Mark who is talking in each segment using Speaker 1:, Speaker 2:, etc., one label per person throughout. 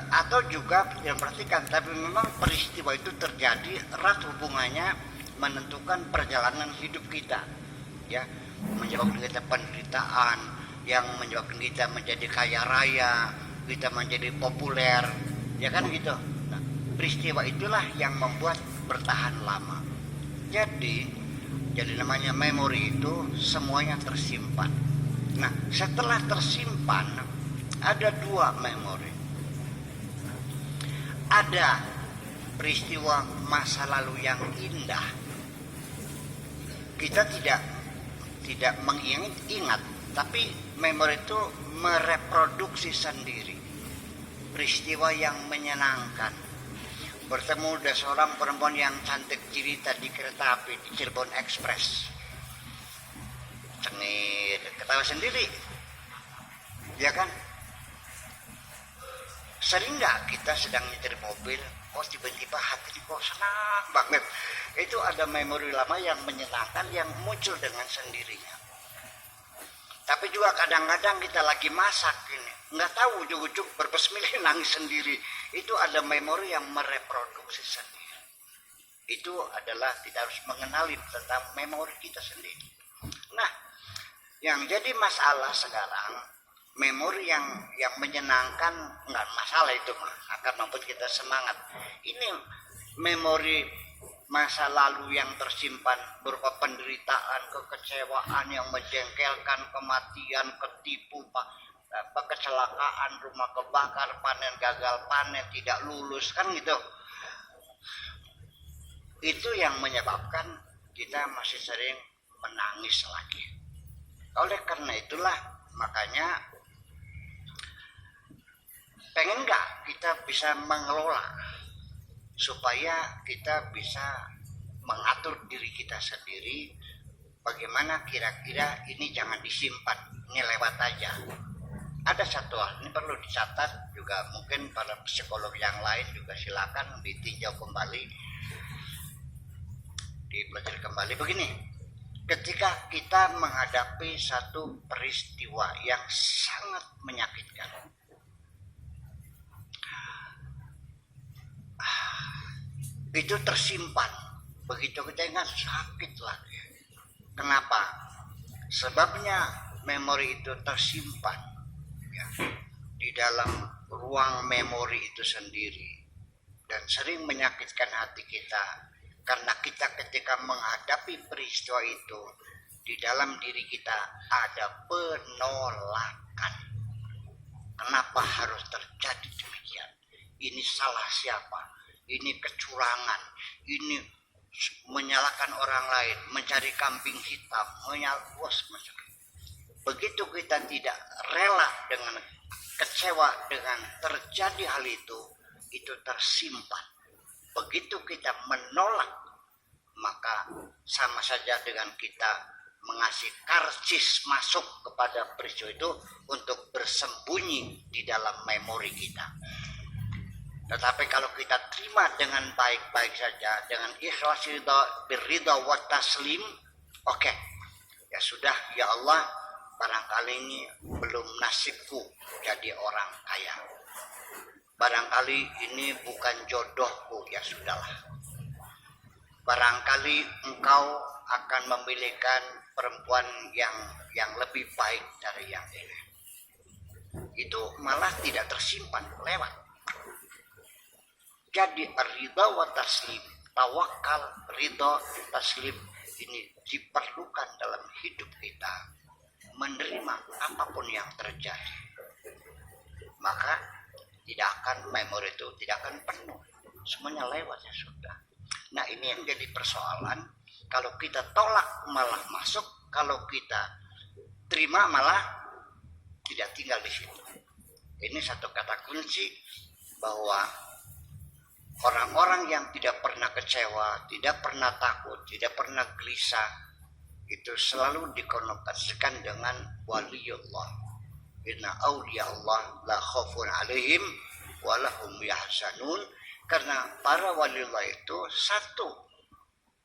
Speaker 1: atau juga yang perhatikan, tapi memang peristiwa itu terjadi erat hubungannya menentukan perjalanan hidup kita, ya, menyebabkan kita penderitaan, yang menyebabkan kita menjadi kaya raya, kita menjadi populer, ya kan gitu. Nah, peristiwa itulah yang membuat bertahan lama. Jadi namanya memori itu semuanya tersimpan. Nah, setelah tersimpan ada dua memori. Ada peristiwa masa lalu yang indah, kita tidak mengingat, tapi memori itu mereproduksi sendiri peristiwa yang menyenangkan. Bertemu dengan seorang perempuan yang cantik cerita di kereta api di Cirebon Express, cengir, ketawa sendiri, ya kan? Sering nggak kita sedang nyetir mobil, oh tiba-tiba hati kok senang banget. Itu ada memori lama yang menyenangkan yang muncul dengan sendirinya. Tapi juga kadang-kadang kita lagi masak ini, nggak tahu ujung-ujung berbesmilih nangis sendiri. Itu ada memori yang mereproduksi sendiri. Itu adalah kita harus mengenali tentang memori kita sendiri. Nah, yang jadi masalah sekarang, memori yang menyenangkan nggak masalah, itu akan membuat kita semangat. Ini memori masa lalu yang tersimpan berupa penderitaan, kekecewaan yang menjengkelkan, kematian, ketipu, kecelakaan, rumah kebakar, panen gagal panen, tidak lulus, kan gitu. Itu yang menyebabkan kita masih sering menangis lagi. Oleh karena itulah, makanya pengen nggak kita bisa mengelola supaya kita bisa mengatur diri kita sendiri, bagaimana kira-kira ini jangan disimpan, ini lewat aja. Ada satu hal, ini perlu dicatat juga, mungkin para psikolog yang lain juga silakan ditinjau kembali, dipelajari kembali. Begini, ketika kita menghadapi satu peristiwa yang sangat menyakitkan, itu tersimpan, begitu kita ingat sakit lagi. Kenapa? Sebabnya memori itu tersimpan, ya, di dalam ruang memori itu sendiri, dan sering menyakitkan hati kita karena kita ketika menghadapi peristiwa itu, di dalam diri kita ada penolakan. Kenapa harus terjadi demikian? Ini salah siapa? Ini kecurangan, ini menyalahkan orang lain, mencari kambing hitam, begitu kita tidak rela dengan kecewa dengan terjadi hal itu tersimpan. Begitu kita menolak, maka sama saja dengan kita mengasih karcis masuk kepada peristiwa itu untuk bersembunyi di dalam memori kita. Tetapi kalau kita terima dengan baik-baik saja, dengan ikhlas, ridha wa taslim, oke, ya sudah, ya Allah, barangkali ini belum nasibku jadi orang kaya, barangkali ini bukan jodohku, ya sudahlah, barangkali engkau akan memilihkan perempuan yang lebih baik dari yang ini. Itu malah tidak tersimpan, lewat. Jadi ridha wa taslim, tawakal, ridha, taslim ini diperlukan dalam hidup kita, menerima apapun yang terjadi. Maka memori itu tidak akan penuh, semuanya lewat, ya sudah. Nah, ini yang jadi persoalan. Kalau kita tolak malah masuk, kalau kita terima malah tidak tinggal di situ. Ini satu kata kunci bahwa orang-orang yang tidak pernah kecewa, tidak pernah takut, tidak pernah gelisah, itu selalu dikonotasikan dengan waliullah. Inna awliya Allah la khaufun alaihim wa lahum yahzanun. Karena para waliullah itu satu,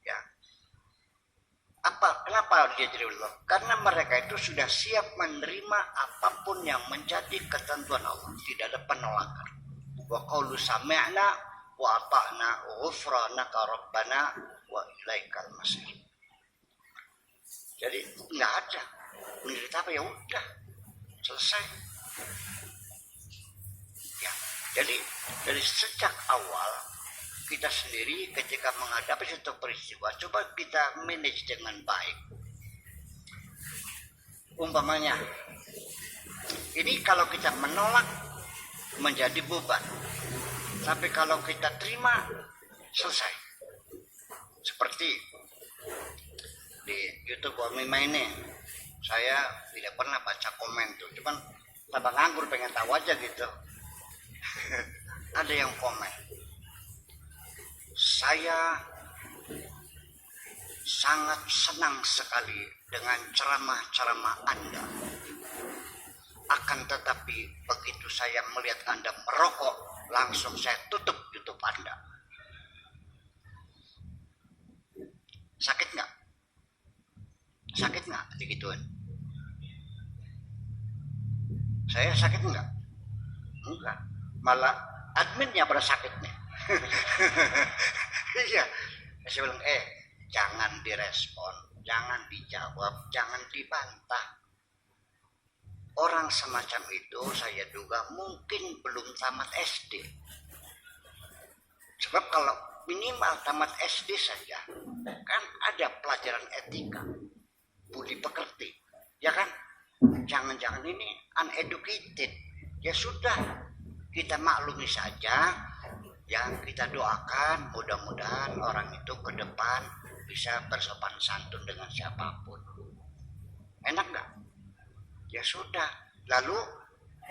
Speaker 1: ya. Kenapa dia jadi waliullah? Karena mereka itu sudah siap menerima apapun yang menjadi ketentuan Allah, tidak ada penolakan. wa qaulu sami'na wa ata'na ghufranaka rabbana wa ilaikal masir. Jadi nggak ada menderita apa, ya udah selesai ya. Jadi dari sejak awal kita sendiri ketika menghadapi suatu peristiwa, coba kita manage dengan baik. Umpamanya ini kalau kita menolak menjadi beban, tapi kalau kita terima selesai. Seperti di YouTube Mima ini, saya tidak pernah baca komen tuh, cuman tambah nganggur pengen tahu aja gitu. Ada yang komen, saya sangat senang sekali dengan ceramah-ceramah Anda. Akan tetapi begitu saya melihat Anda merokok, langsung saya tutup YouTube Anda. Sakit nggak? Sakit nggak digituin? Saya sakit nggak? Enggak. Malah adminnya pada sakitnya. Iya. Saya bilang, jangan direspon, jangan dijawab, jangan dibantah. Orang semacam itu saya duga mungkin belum tamat SD. Sebab kalau minimal tamat SD saja, kan ada pelajaran etika, budi pekerti, ya kan? Jangan-jangan ini uneducated. Ya sudah, kita maklumi saja. Ya, kita doakan mudah-mudahan orang itu ke depan bisa bersopan santun dengan siapapun. Enak nggak? Ya sudah, lalu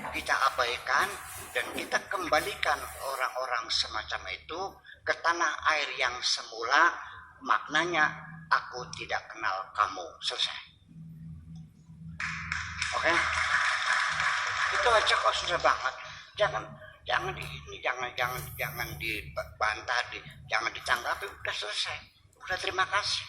Speaker 1: kita abaikan dan kita kembalikan orang-orang semacam itu ke tanah air yang semula. Maknanya, aku tidak kenal kamu. Selesai. Oke? Itu aja kok, sudah banget. Jangan dibantah, jangan ditanggapi. Udah selesai. Udah, terima kasih.